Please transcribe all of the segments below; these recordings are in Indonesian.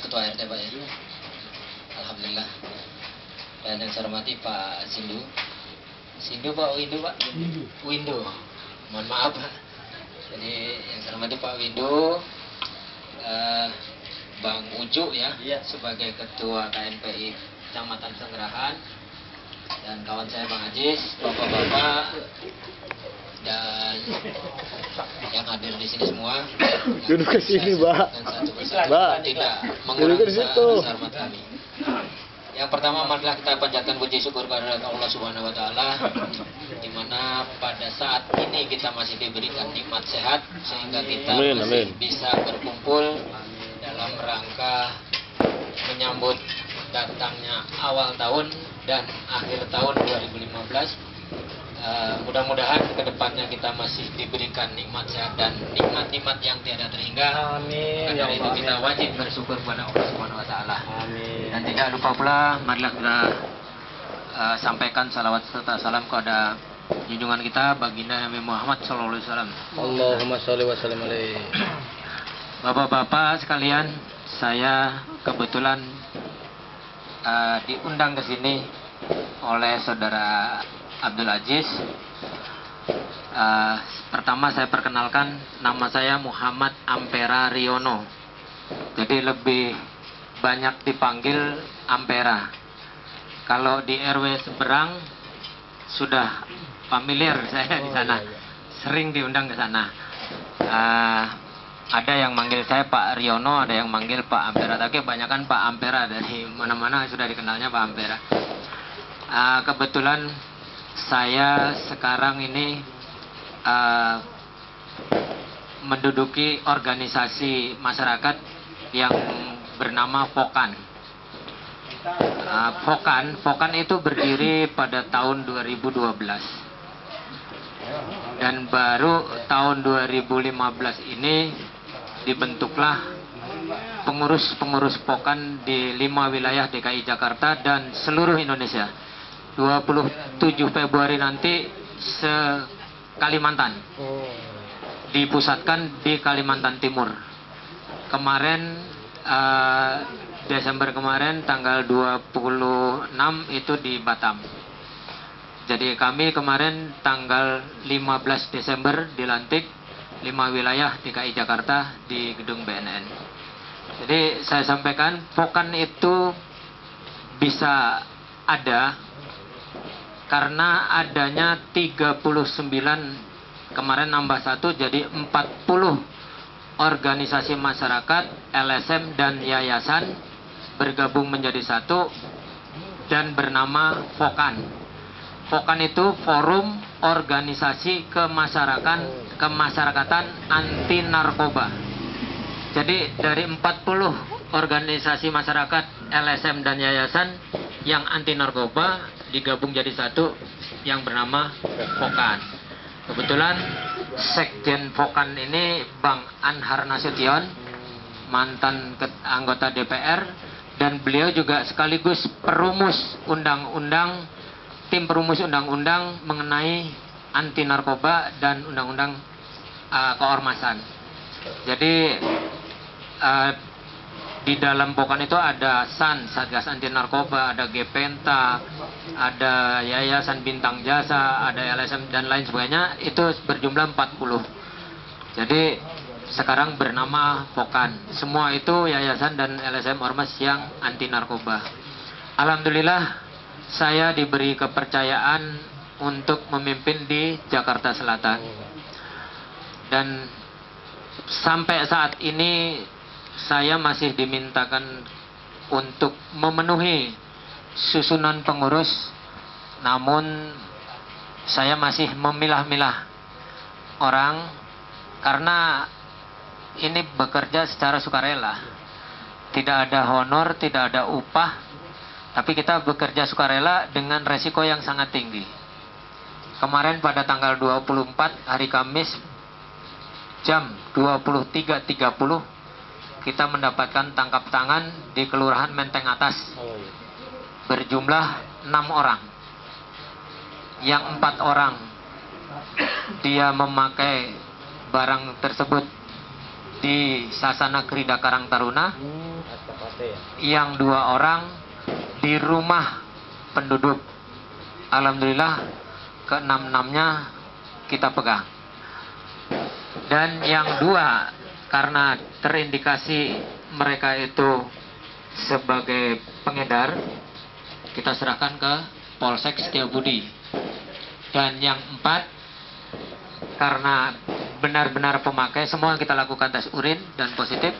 Ketua RT Pak ya. Alhamdulillah. Dan yang saya hormati Pak Sindu. Sindu Pak Windu Pak? Windu. Mohon maaf Pak. Jadi yang saya hormati Pak Windu, Bang Uju ya, sebagai Ketua KNPI Kecamatan Senggerahan, dan kawan saya Bang Ajis, bapak-bapak, dan yang hadir di sini semua. Duduk ke sini, Mbak. Dan satu persatu Mbak, tidak duduk mengurangi di situ. rasa hormat kami. Yang pertama, marilah kita panjatkan puji syukur kepada Allah Subhanahu wa taala, di mana pada saat ini kita masih diberikan nikmat sehat sehingga kita masih bisa berkumpul dalam rangka menyambut datangnya awal tahun dan akhir tahun 2015. Mudah-mudahan kedepannya kita masih diberikan nikmat sehat dan nikmat-nikmat yang tiada terhingga. Amin. Karena itu kita wajib bersyukur kepada Allah Subhanahu Wa Taala. Amin. Dan tidak lupa pula, marilah kita sampaikan salawat serta salam kepada junjungan kita baginda Nabi Muhammad SAW. Allahumma sholli wa sallim alaihi. Bapak-bapak sekalian, saya kebetulan diundang ke sini oleh saudara Abdul Aziz. Pertama saya perkenalkan, nama saya Muhammad Ampera Riono. Jadi lebih banyak dipanggil Ampera. Kalau di RW Seberang sudah familiar saya di sana, sering diundang ke sana. Ada yang manggil saya Pak Riono, ada yang manggil Pak Ampera. Tapi kebanyakan Pak Ampera, dari mana-mana sudah dikenalnya Pak Ampera. Kebetulan saya sekarang ini menduduki organisasi masyarakat yang bernama Vokan. Vokan itu berdiri pada tahun 2012. Dan baru tahun 2015 ini dibentuklah pengurus-pengurus Vokan di 5 wilayah DKI Jakarta dan seluruh Indonesia. 27 Februari nanti Kalimantan, dipusatkan di Kalimantan Timur. Kemarin Desember kemarin tanggal 26 itu di Batam. Jadi kami kemarin tanggal 15 Desember dilantik 5 wilayah DKI Jakarta di gedung BNN. Jadi saya sampaikan, Vokan itu bisa ada karena adanya 39, kemarin nambah 1 jadi 40 organisasi masyarakat, LSM dan yayasan bergabung menjadi satu dan bernama Vokan. Vokan itu Forum Organisasi Kemasyarakatan Anti Narkoba. Jadi dari 40 organisasi masyarakat, LSM dan yayasan yang anti narkoba digabung jadi satu yang bernama Vokan. Kebetulan Sekjen Vokan ini Bang Anhar Nasution, mantan anggota DPR, dan beliau juga sekaligus tim perumus undang-undang mengenai anti narkoba dan undang-undang keormasan. Jadi di dalam Vokan itu ada SAN, Satgas Anti Narkoba, ada Gepenta, ada Yayasan Bintang Jasa, ada LSM dan lain sebagainya. Itu berjumlah 40. Jadi sekarang bernama Vokan. Semua itu yayasan dan LSM ormas yang anti narkoba. Alhamdulillah saya diberi kepercayaan untuk memimpin di Jakarta Selatan. Dan sampai saat ini saya masih dimintakan untuk memenuhi susunan pengurus, namun saya masih memilah-milah orang karena ini bekerja secara sukarela. Tidak ada honor, tidak ada upah, tapi kita bekerja sukarela dengan resiko yang sangat tinggi. Kemarin pada tanggal 24 hari Kamis jam 23.30 kita mendapatkan tangkap tangan di Kelurahan Menteng Atas berjumlah 6 orang. Yang 4 orang dia memakai barang tersebut di Sasana Krida Karang Taruna, SKPT ya. yang 2 orang di rumah penduduk. Alhamdulillah keenam-enamnya kita pegang. Dan yang 2 karena terindikasi mereka itu sebagai pengedar, kita serahkan ke Polsek Setiabudi. Dan yang 4 karena benar-benar pemakai, semua kita lakukan tes urin dan positif,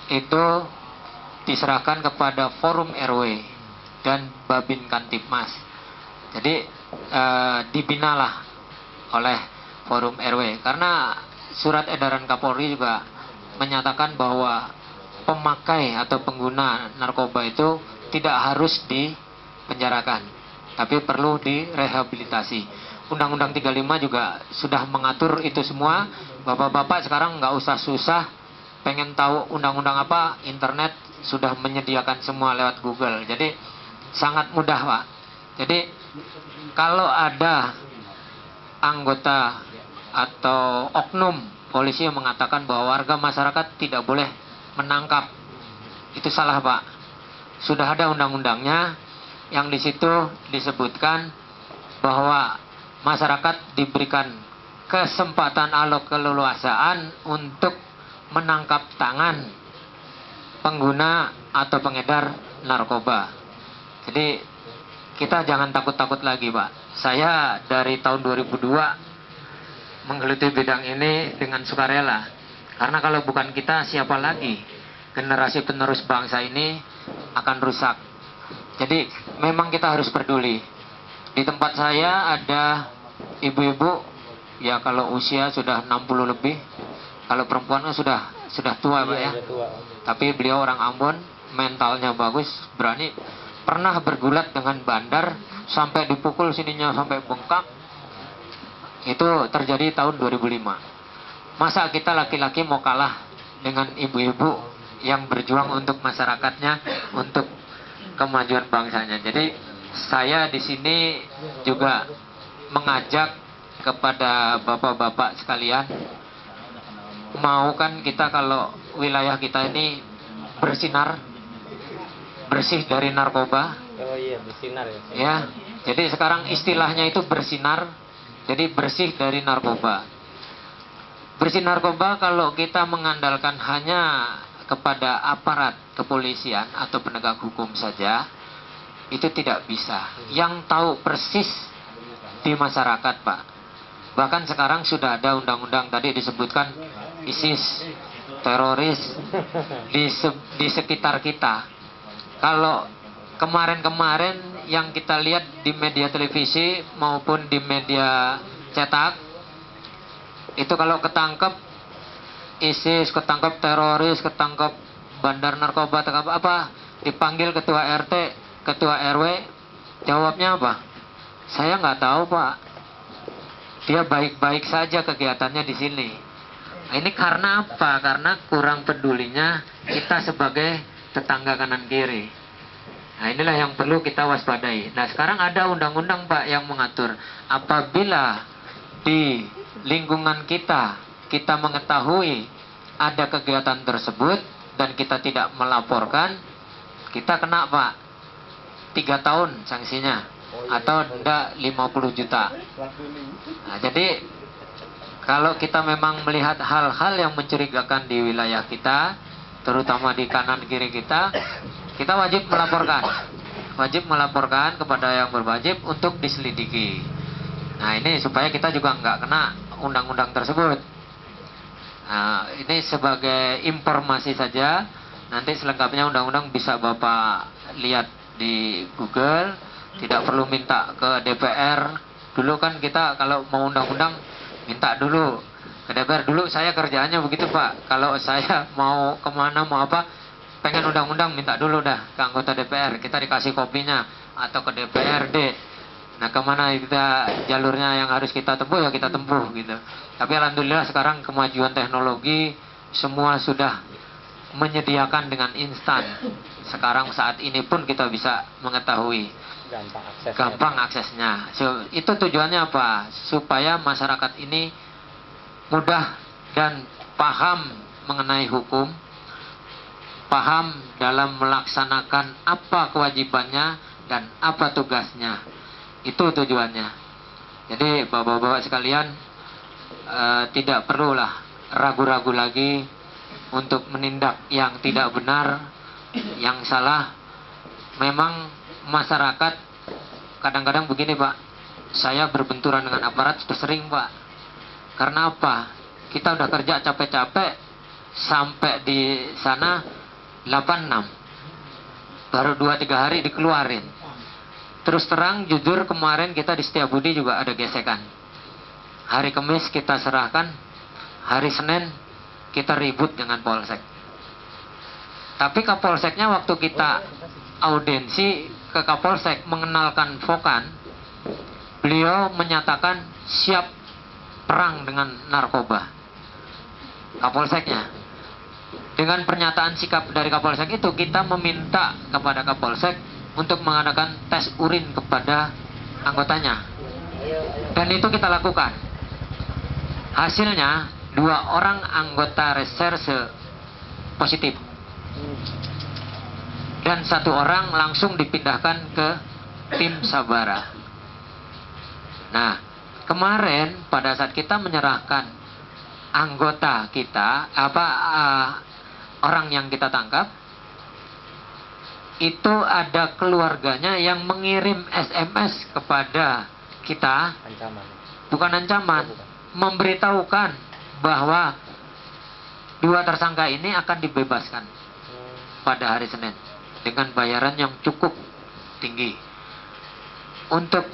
itu diserahkan kepada Forum RW dan Babin Kantipmas. Jadi dibinalah oleh Forum RW, karena surat edaran Kapolri juga menyatakan bahwa pemakai atau pengguna narkoba itu tidak harus dipenjarakan, tapi perlu direhabilitasi. Undang-Undang 35 juga sudah mengatur itu semua. Bapak-bapak sekarang nggak usah susah, pengen tahu undang-undang apa, internet sudah menyediakan semua lewat Google. Jadi sangat mudah, Pak. Jadi kalau ada anggota atau oknum polisi yang mengatakan bahwa warga masyarakat tidak boleh menangkap, itu salah, Pak. Sudah ada undang-undangnya yang di situ disebutkan bahwa masyarakat diberikan kesempatan atau keleluasaan untuk menangkap tangan pengguna atau pengedar narkoba. Jadi kita jangan takut-takut lagi, Pak. Saya dari tahun 2002 menggeluti bidang ini dengan sukarela. Karena kalau bukan kita, siapa lagi? Generasi penerus bangsa ini akan rusak. Jadi memang kita harus peduli. Di tempat saya ada ibu-ibu, ya kalau usia sudah 60 lebih, kalau perempuan sudah tua, Pak ya. Tapi beliau orang Ambon, mentalnya bagus, berani. Pernah bergulat dengan bandar sampai dipukul sininya sampai bengkak. Itu terjadi tahun 2005. Masa kita laki-laki mau kalah dengan ibu-ibu yang berjuang untuk masyarakatnya, untuk kemajuan bangsanya. Jadi saya di sini juga mengajak kepada bapak-bapak sekalian, mau kan kita kalau wilayah kita ini bersinar, bersih dari narkoba. Oh iya, bersinar ya. Ya, jadi sekarang istilahnya itu bersinar, jadi bersih dari narkoba. Bersih narkoba kalau kita mengandalkan hanya kepada aparat kepolisian atau penegak hukum saja, itu tidak bisa. Yang tahu persis di masyarakat, Pak. Bahkan sekarang sudah ada undang-undang, tadi disebutkan ISIS, teroris di sekitar kita. Kalau kemarin-kemarin yang kita lihat di media televisi maupun di media cetak, itu kalau ketangkep ISIS, ketangkep teroris, ketangkep bandar narkoba, ketangkep apa, dipanggil ketua RT, ketua RW, jawabnya apa? Saya nggak tahu, Pak. Dia baik-baik saja kegiatannya di sini. Nah, ini karena apa? Karena kurang pedulinya kita sebagai tetangga kanan kiri. Nah, inilah yang perlu kita waspadai. Nah, sekarang ada undang-undang, Pak, yang mengatur apabila di lingkungan kita mengetahui ada kegiatan tersebut dan kita tidak melaporkan, kita kena, Pak, 3 tahun sanksinya atau denda 50 juta. Nah, jadi kalau kita memang melihat hal-hal yang mencurigakan di wilayah kita, terutama di kanan kiri kita wajib melaporkan kepada yang berwajib untuk diselidiki. Nah, ini supaya kita juga nggak kena undang-undang tersebut. Nah, ini sebagai informasi saja. Nanti selengkapnya undang-undang bisa Bapak lihat di Google, tidak perlu minta ke DPR. Dulu kan kita kalau mau undang-undang minta dulu ke DPR. Dulu saya kerjaannya begitu, Pak. Kalau saya mau kemana mau apa, pengen undang-undang minta dulu dah ke anggota DPR, kita dikasih kopinya, atau ke DPRD. Nah, kemana kita jalurnya yang harus kita tempuh ya kita tempuh gitu. Tapi alhamdulillah sekarang kemajuan teknologi semua sudah menyediakan dengan instan. Sekarang saat ini pun kita bisa mengetahui, gampang aksesnya. Itu tujuannya apa? Supaya masyarakat ini mudah dan paham mengenai hukum, paham dalam melaksanakan apa kewajibannya dan apa tugasnya. Itu tujuannya. Jadi bapak-bapak sekalian, tidak perlulah ragu-ragu lagi untuk menindak yang tidak benar, yang salah. Memang masyarakat kadang-kadang begini Pak, saya berbenturan dengan aparat sudah sering Pak. Karena apa? Kita udah kerja capek-capek sampai di sana 86, baru 2-3 hari dikeluarin. Terus terang jujur, kemarin kita di Setiabudi juga ada gesekan. Hari Kamis kita serahkan, hari Senin kita ribut dengan Polsek. Tapi Kapolseknya waktu kita audiensi ke Kapolsek mengenalkan Vokan, beliau menyatakan siap perang dengan narkoba. Kapolseknya, dengan pernyataan sikap dari Kapolsek itu, kita meminta kepada Kapolsek untuk mengadakan tes urin kepada anggotanya, dan itu kita lakukan. Hasilnya 2 orang anggota reserse positif dan 1 orang langsung dipindahkan ke tim Sabara. Nah, kemarin pada saat kita menyerahkan anggota kita, orang yang kita tangkap, itu ada keluarganya yang mengirim SMS kepada kita. Ancaman. Bukan ancaman, memberitahukan bahwa 2 tersangka ini akan dibebaskan pada hari Senin dengan bayaran yang cukup tinggi. Untuk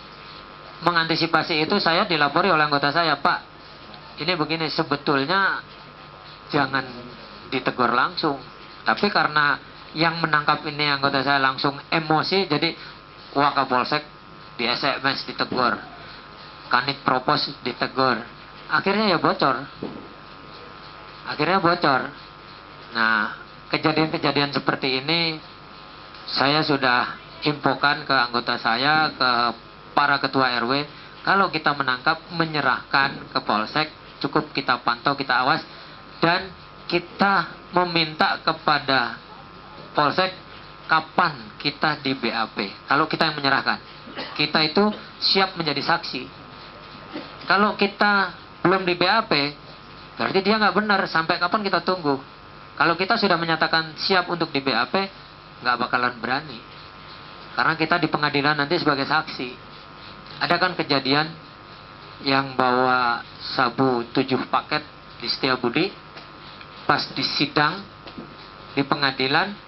mengantisipasi itu, saya dilapori oleh anggota saya, Pak, ini begini, sebetulnya jangan ditegur langsung, tapi karena yang menangkap ini anggota saya langsung emosi, jadi Wakapolsek di SMS ditegur, Kanit Propos ditegur, akhirnya ya bocor. Nah, kejadian-kejadian seperti ini saya sudah infokan ke anggota saya, ke para ketua RW, kalau kita menangkap, menyerahkan ke Polsek, cukup kita pantau, kita awas, dan kita meminta kepada Polsek kapan kita di BAP. Kalau kita yang menyerahkan, kita itu siap menjadi saksi. Kalau kita belum di BAP, berarti dia nggak benar. Sampai kapan kita tunggu? Kalau kita sudah menyatakan siap untuk di BAP, nggak bakalan berani. Karena kita di pengadilan nanti sebagai saksi. Ada kan kejadian yang bawa sabu 7 paket di Setiabudi, pas di sidang di pengadilan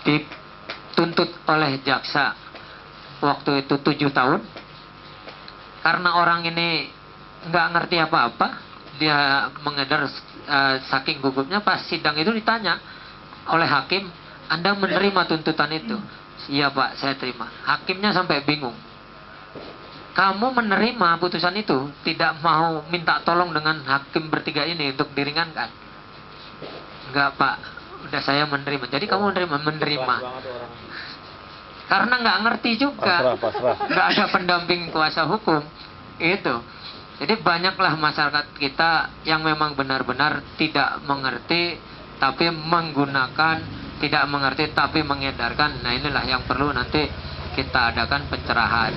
dituntut oleh jaksa waktu itu 7 tahun. Karena orang ini nggak ngerti apa-apa, dia mengedar saking gugupnya. Pas sidang itu ditanya oleh hakim, Anda menerima tuntutan itu? Iya Pak, saya terima. Hakimnya sampai bingung. Kamu menerima putusan itu, tidak mau minta tolong dengan hakim bertiga ini untuk diringankan? Enggak Pak, udah saya menerima. Jadi kamu menerima. Karena nggak ngerti juga, nggak ada pendamping kuasa hukum itu. Jadi banyaklah masyarakat kita yang memang benar-benar tidak mengerti, tapi menggunakan, tidak mengerti tapi mengedarkan. Nah, inilah yang perlu nanti kita adakan pencerahan.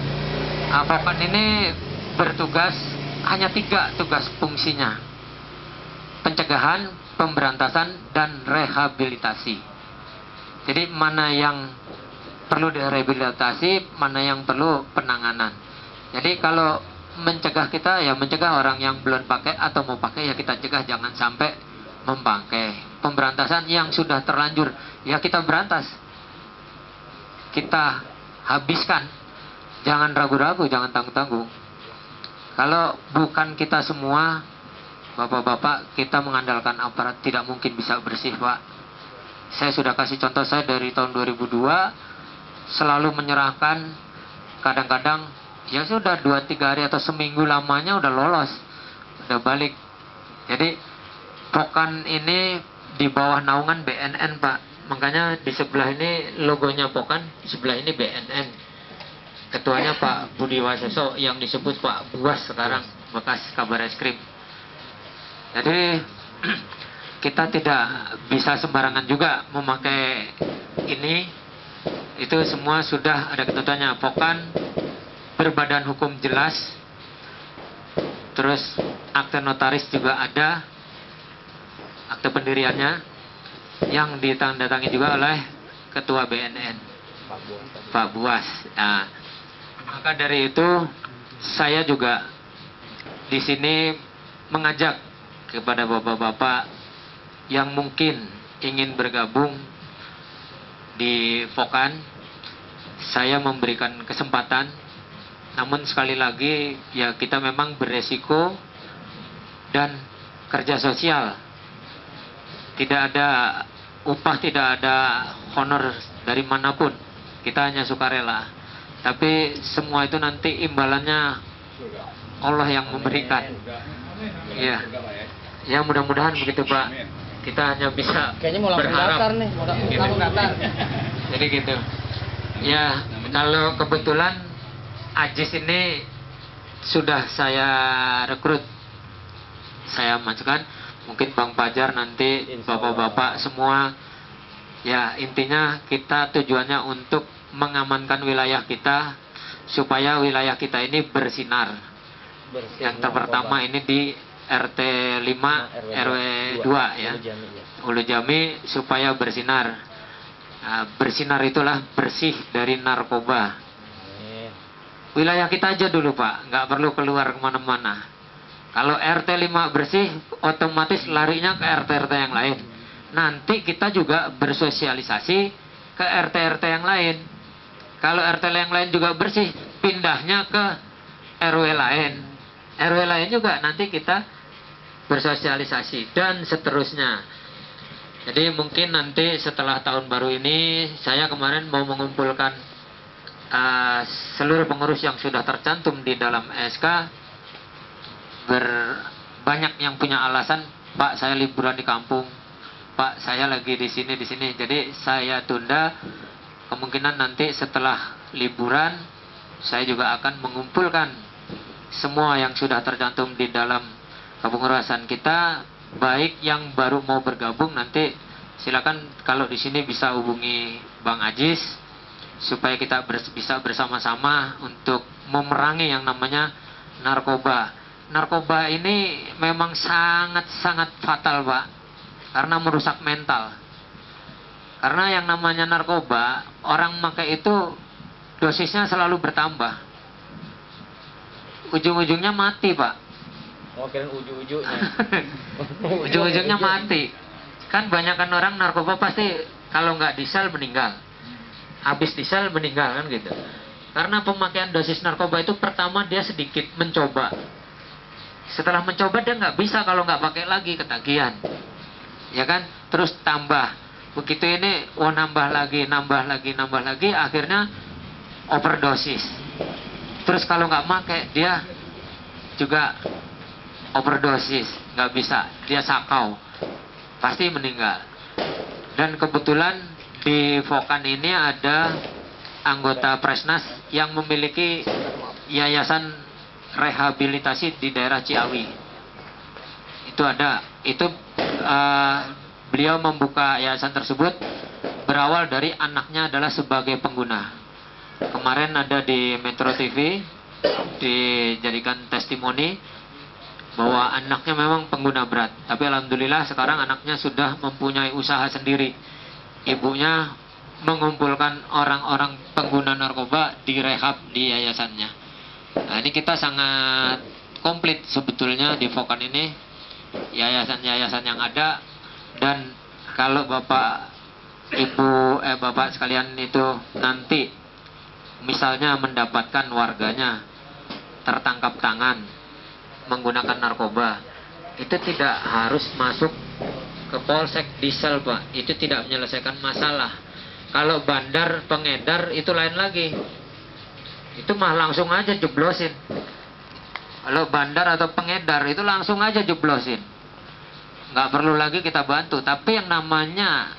Vokan ini bertugas hanya 3 tugas fungsinya: pencegahan, pemberantasan, dan rehabilitasi. Jadi mana yang perlu direhabilitasi, mana yang perlu penanganan. Jadi kalau mencegah, kita ya mencegah orang yang belum pakai atau mau pakai, ya kita cegah jangan sampai memakai. Pemberantasan yang sudah terlanjur, ya kita berantas, kita habiskan. Jangan ragu-ragu, jangan tanggung-tanggung. Kalau bukan kita semua, bapak-bapak, kita mengandalkan aparat, tidak mungkin bisa bersih Pak. Saya sudah kasih contoh, saya dari tahun 2002 selalu menyerahkan, kadang-kadang ya sudah 2-3 hari atau seminggu lamanya udah lolos, udah balik. Jadi Vokan ini di bawah naungan BNN Pak, makanya di sebelah ini logonya Vokan, sebelah ini BNN. Ketuanya Pak Budi Waseso, yang disebut Pak Buas sekarang, bekas Kabar Eskrim. Jadi kita tidak bisa sembarangan juga memakai ini. Itu semua sudah ada ketentuannya. Pokan berbadan hukum jelas, terus akte notaris juga ada, akte pendiriannya yang ditandatangani juga oleh Ketua BNN Pak Buas. Nah, maka dari itu saya juga di sini mengajak kepada bapak-bapak yang mungkin ingin bergabung di Pokan, saya memberikan kesempatan. Namun sekali lagi ya kita memang beresiko dan kerja sosial. Tidak ada upah, tidak ada honor dari manapun. Kita hanya sukarela. Tapi semua itu nanti imbalannya Allah yang memberikan. Ya, ya mudah-mudahan begitu Pak. Kita hanya bisa Kayaknya mau langsung berharap. daftar nih, mau Gitu. langsung daftar. Jadi gitu. Ya, kalau kebetulan Ajis ini sudah saya rekrut, saya masukkan. Mungkin Bang Fajar nanti, bapak-bapak semua. Ya, intinya kita tujuannya untuk mengamankan wilayah kita supaya wilayah kita ini bersinar. Yang pertama ini di RT 5 RW 2 ya, Ulu Jami, supaya bersinar. Nah, bersinar itulah bersih dari narkoba. Wilayah kita aja dulu Pak, nggak perlu keluar kemana-mana. Kalau RT 5 bersih, otomatis larinya ke RT-RT yang lain. Nanti kita juga bersosialisasi ke RT-RT yang lain. Kalau RT yang lain juga bersih, pindahnya ke RW lain. RW lain juga nanti kita bersosialisasi dan seterusnya. Jadi mungkin nanti setelah tahun baru ini, saya kemarin mau mengumpulkan seluruh pengurus yang sudah tercantum di dalam SK. Banyak yang punya alasan, Pak saya liburan di kampung, Pak saya lagi di sini. Jadi saya tunda. Kemungkinan nanti setelah liburan saya juga akan mengumpulkan semua yang sudah tercantum di dalam kepengurusan kita. Baik yang baru mau bergabung, nanti silakan kalau di sini bisa hubungi Bang Ajis supaya kita bisa bersama-sama untuk memerangi yang namanya narkoba. Narkoba ini memang sangat-sangat fatal Pak, karena merusak mental. Karena yang namanya narkoba, orang pakai itu dosisnya selalu bertambah. Ujung-ujungnya mati Pak. Oh, kirain ujung-ujungnya. Ujung-ujungnya mati. Kan banyakkan orang narkoba pasti kalau nggak disel meninggal. Habis disel meninggal kan gitu. Karena pemakaian dosis narkoba itu pertama dia sedikit mencoba. Setelah mencoba dia nggak bisa kalau nggak pakai lagi, ketagihan. Ya kan? Terus tambah. Begitu ini, nambah lagi, akhirnya overdosis. Terus kalau nggak pakai dia juga overdosis, nggak bisa, dia sakau, pasti meninggal. Dan kebetulan di Pokan ini ada anggota Presnas yang memiliki yayasan rehabilitasi di daerah Ciawi. Itu ada, itu beliau membuka yayasan tersebut berawal dari anaknya adalah sebagai pengguna. Kemarin ada di Metro TV dijadikan testimoni bahwa anaknya memang pengguna berat, tapi alhamdulillah sekarang anaknya sudah mempunyai usaha sendiri. Ibunya mengumpulkan orang-orang pengguna narkoba di rehab di yayasannya. Nah, ini kita sangat komplit sebetulnya di Pokan ini, yayasan-yayasan yang ada. Dan kalau Bapak Ibu Bapak sekalian itu nanti misalnya mendapatkan warganya tertangkap tangan menggunakan narkoba, itu tidak harus masuk ke polsek disel Pak, itu tidak menyelesaikan masalah. Kalau bandar pengedar itu lain lagi, itu mah langsung aja jeblosin. Kalau bandar atau pengedar itu langsung aja jeblosin, nggak perlu lagi kita bantu. Tapi yang namanya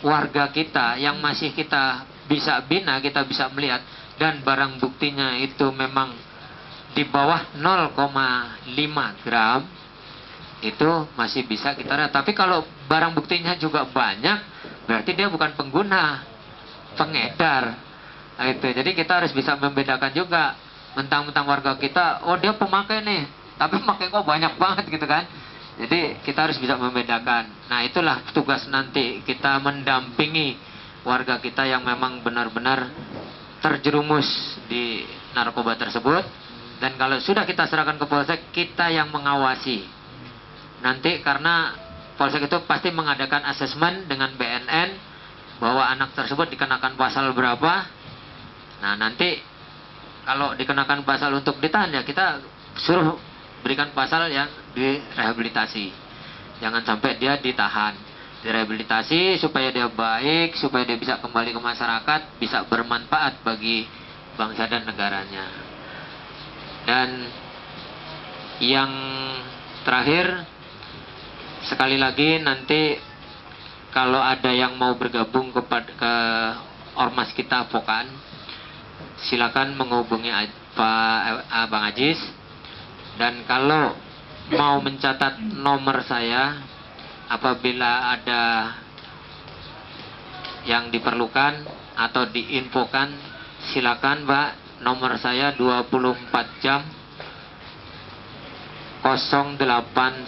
warga kita yang masih kita bisa bina, kita bisa melihat, dan barang buktinya itu memang di bawah 0,5 gram, itu masih bisa kita lihat. Tapi kalau barang buktinya juga banyak, berarti dia bukan pengguna, pengedar. Nah, itu. Jadi kita harus bisa membedakan juga. Mentang-mentang warga kita, oh dia pemakai nih, tapi pemakai kok banyak banget gitu kan. Jadi kita harus bisa membedakan. Nah itulah tugas nanti kita mendampingi warga kita yang memang benar-benar terjerumus di narkoba tersebut. Dan kalau sudah kita serahkan ke polsek, kita yang mengawasi. Nanti karena polsek itu pasti mengadakan asesmen dengan BNN bahwa anak tersebut dikenakan pasal berapa. Nah nanti kalau dikenakan pasal untuk ditahan, ya kita suruh berikan pasal yang direhabilitasi. Jangan sampai dia ditahan, direhabilitasi supaya dia baik, supaya dia bisa kembali ke masyarakat, bisa bermanfaat bagi bangsa dan negaranya. Dan yang terakhir, sekali lagi nanti kalau ada yang mau bergabung ke ormas kita Pokan, silakan menghubungi Pak Bang Ajis. Dan kalau mau mencatat nomor saya apabila ada yang diperlukan atau diinfokan, silakan Pak. Nomor saya 24 jam 0812